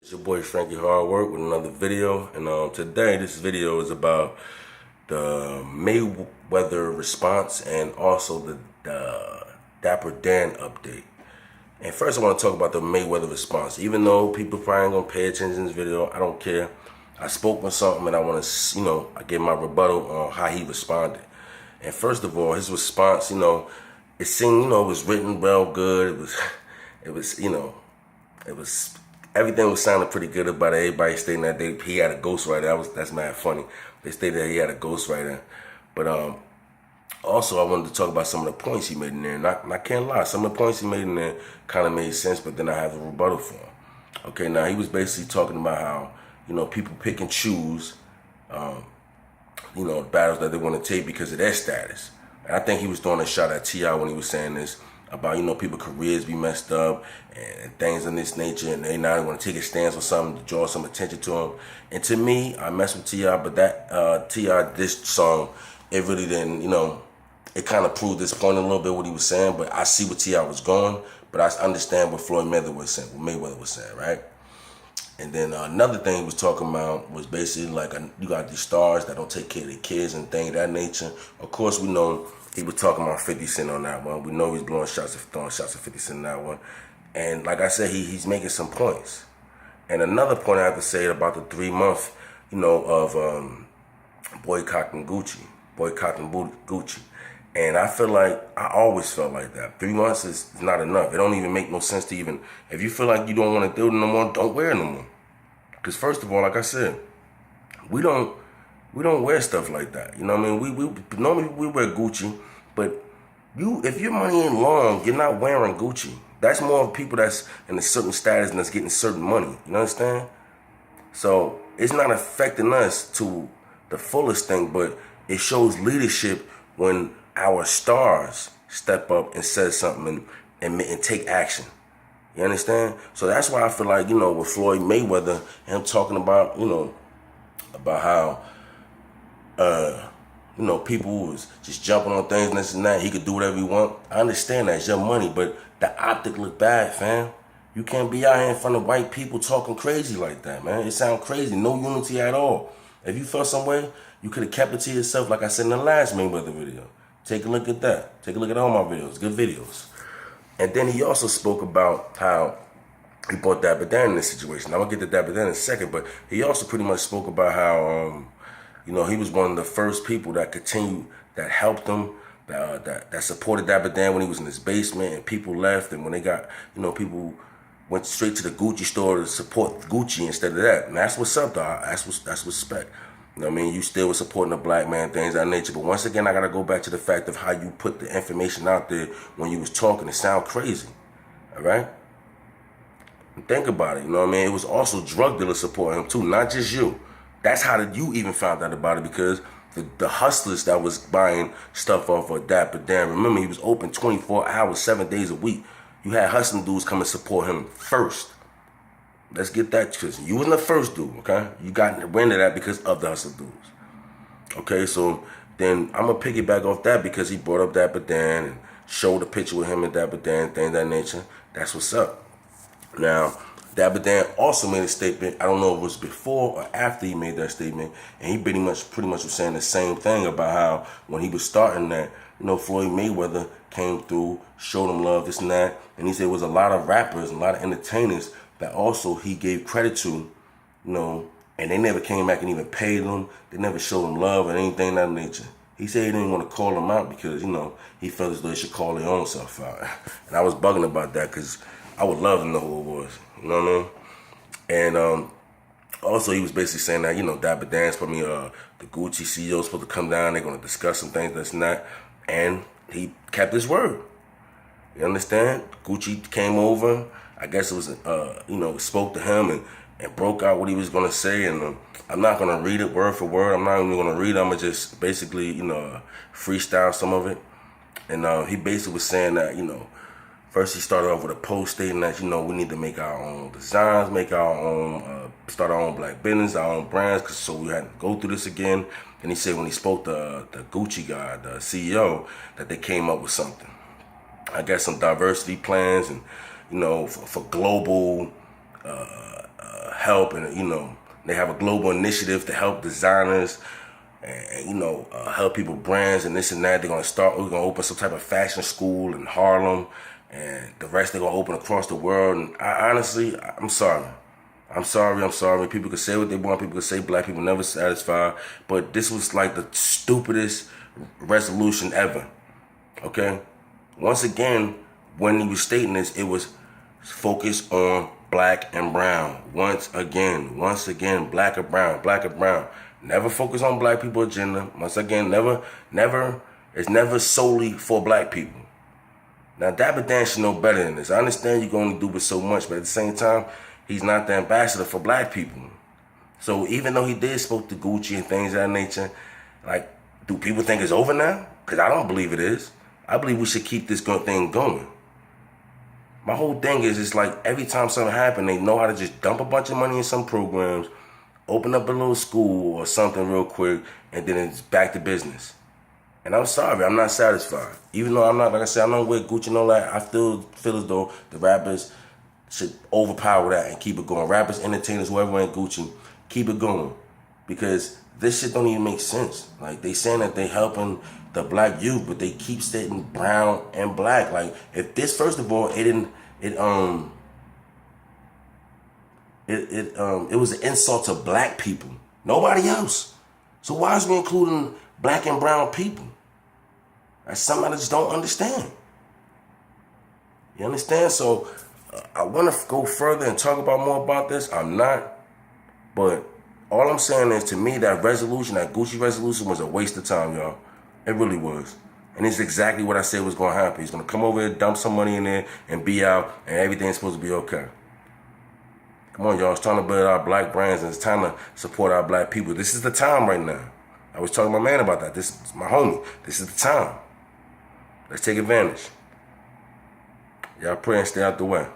It's your boy Frankiehardworkshow with another video, and today this video is about the Mayweather response and also the Dapper Dan update. And first I want to talk about the Mayweather response. Even though people probably ain't gonna pay attention to this video, I don't care. I spoke on something and I want to, I give my rebuttal on how he responded. And first of all, his response, it seemed, it was written well, good. It was everything was sounding pretty good about it. Everybody stating that he had a ghostwriter. That's mad funny. They stated that he had a ghostwriter. But also I wanted to talk about some of the points he made in there. And I can't lie, some of the points he made in there kind of made sense, but then I have a rebuttal for him. Okay, now he was basically talking about how, people pick and choose, battles that they want to take because of their status. And I think he was throwing a shot at T.I. when he was saying this about, people's careers be messed up and things of this nature, and they now want to take a stance on something to draw some attention to him. And to me, I mess with T.I., but that T.I., this song, it really didn't, it kind of proved this point a little bit what he was saying, but I see where T.I. was going, but I understand what Mayweather was saying, right? And then another thing he was talking about was basically like you got these stars that don't take care of their kids and things of that nature. Of course, we know he was talking about 50 Cent on that one. We know he's throwing shots at 50 Cent on that one. And like I said, he's making some points. And another point I have to say about the 3 month, of boycotting Gucci. And I feel like, I always felt like that. 3 months is not enough. It don't even make no sense to even, if you feel like you don't want to do it no more, don't wear it no more. Because first of all, like I said, we don't wear stuff like that. You know what I mean? We normally we wear Gucci, but if your money ain't long, you're not wearing Gucci. That's more of people that's in a certain status and that's getting certain money. You understand? So it's not affecting us to the fullest thing, but it shows leadership when our stars step up and say something and take action. You understand? So that's why I feel like, with Floyd Mayweather, him talking about, about how, people was just jumping on things and this and that. He could do whatever he want. I understand that. It's your money, but the optic look bad, fam. You can't be out here in front of white people talking crazy like that, man. It sounds crazy. No unity at all. If you felt some way, you could have kept it to yourself, like I said in the last Mayweather video. Take a look at that. Take a look at all my videos. Good videos. And then he also spoke about how he brought Dapper Dan in this situation. I'm going to get to Dapper Dan in a second, but he also pretty much spoke about how, he was one of the first people that helped him, that supported Dapper Dan when he was in his basement and people left. And when they got, people went straight to the Gucci store to support Gucci instead of that. And that's what's up, dog. That's respect. You know what I mean? You still were supporting a black man, things of that nature. But once again, I got to go back to the fact of how you put the information out there when you was talking. It sound crazy, all right? And think about it, you know what I mean? It was also drug dealers supporting him too, not just you. That's how you even found out about it, because the hustlers that was buying stuff off of Dapper Dan, remember, he was open 24 hours, 7 days a week. You had hustling dudes come and support him first. Let's get that, because you wasn't the first dude, okay? You got wind of that because of the hustle dudes. Okay, so then I'm going to piggyback off that because he brought up Dapper Dan and showed a picture with him and Dapper Dan, things of that nature. That's what's up. Now, Dapper Dan also made a statement. I don't know if it was before or after he made that statement, and he pretty much was saying the same thing about how when he was starting that, Floyd Mayweather came through, showed him love, this and that, and he said it was a lot of rappers, a lot of entertainers that also he gave credit to, and they never came back and even paid him. They never showed him love or anything of that nature. He said he didn't want to call them out because, he felt as though they should call their own self out. And I was bugging about that because I would love to know who it was. You know what I mean? And also he was basically saying that, Dapper Dan's probably the Gucci CEO is supposed to come down. They're going to discuss some things, that's not. And he kept his word. You understand? Gucci came over. I guess it was, spoke to him and broke out what he was going to say. And I'm not going to read it word for word. I'm not even going to read it. I'm going to just basically, freestyle some of it. And he basically was saying that, first he started off with a post stating that, we need to make our own designs, make our own, start our own black business, our own brands, so we had to go through this again. And he said when he spoke to the Gucci guy, the CEO, that they came up with something. I guess some diversity plans and, for global help, and they have a global initiative to help designers and help people brands and this and that. We're gonna open some type of fashion school in Harlem, and the rest they're gonna open across the world. And honestly, I'm sorry. I'm sorry. People can say what they want. People can say black people never satisfied. But this was like the stupidest resolution ever. Okay? Once again, when he was stating this, it was focused on black and brown. Once again, black and brown. Never focus on black people agenda. Once again, it's never solely for black people. Now, Dapper Dan should know better than this. I understand you're going to do it so much, but at the same time, he's not the ambassador for black people. So even though he did spoke to Gucci and things of that nature, like, do people think it's over now? Because I don't believe it is. I believe we should keep this thing going. My whole thing is, it's like every time something happens, they know how to just dump a bunch of money in some programs, open up a little school or something real quick, and then it's back to business. And I'm sorry, I'm not satisfied. Even though I'm not, like I said, I'm not with Gucci and all that, I still feel as though the rappers should overpower that and keep it going. Rappers, entertainers, whoever in Gucci, keep it going. Because this shit don't even make sense. Like, they saying that they helping the black youth, but they keep stating brown and black. Like, if this, first of all, it was an insult to black people. Nobody else. So why is we including black and brown people? That's something I just don't understand. You understand? So I want to go further and talk about more about this. I'm not. But all I'm saying is, to me, that Gucci resolution was a waste of time, y'all. It really was. And it's exactly what I said was going to happen. He's going to come over here, dump some money in there, and be out, and everything's supposed to be okay. Come on, y'all. It's time to build our black brands, and it's time to support our black people. This is the time right now. I was talking to my man about that. This is my homie. This is the time. Let's take advantage. Y'all pray and stay out the way.